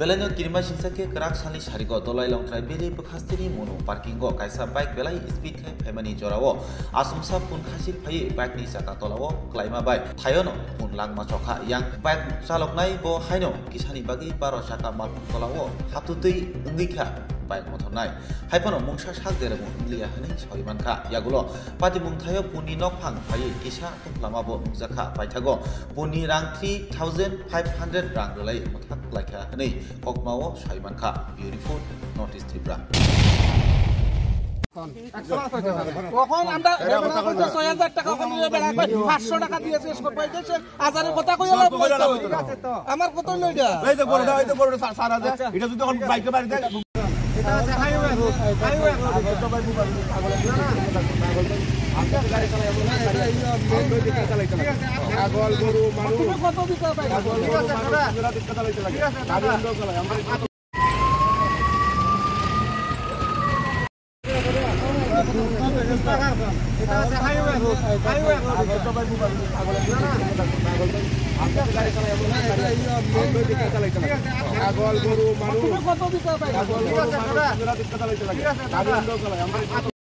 Belano kirma singsake kerak sani sarigo dolai longtrai beli bekhastini mono parkingo kaisa bike belai speed kai famani jorawo asumsa pun khasik phai bike ni saka tolawo klaima bike thayono pun langma chokha yang bike chaloknai bo haino kisani bagi baro saka malpun tolawo haptutui ungikha bike mothonai haipano mungsa sak deremo unglia hani soimankha yagulo pati mungthayo puni nok phang phai kisa lama bo mungjakha paithago puni rang 3500 rang dolai mothak laikha hani kokmawo soimankha beautiful notice tripura কখন আমরা 6000 টাকা কোন নিয়ে বেলা 500 টাকা দিয়েছে score পাইতেছে হাজারের কথা কই লাভ ঠিক আছে তো আমার কত লইডা এই যে বড় সারা দে এটা যদি এখন বাইকে বাড়ি দেয় এটা আছে হাইওয়ে তো ভাই বুবা পাগল আমরা গাড়ি চালাবো না পাগল গরু মানুষ তুমি কত দিতে পাই ঠিক আছে দাদা আমরা দিতে চালাইতে লাগে গাড়ি বন্ধ চালাই আমরা এটা আছে হাইওয়ে তো ভাই বুবা পাগল আমরা গাড়ি চালাবো না আমরা দিতে চালাইতে লাগে পাগল গরু মানুষ তুমি কত দিতে পাই ঠিক আছে দাদা আমরা দিতে চালাইতে লাগে গাড়ি বন্ধ চালাই আমরা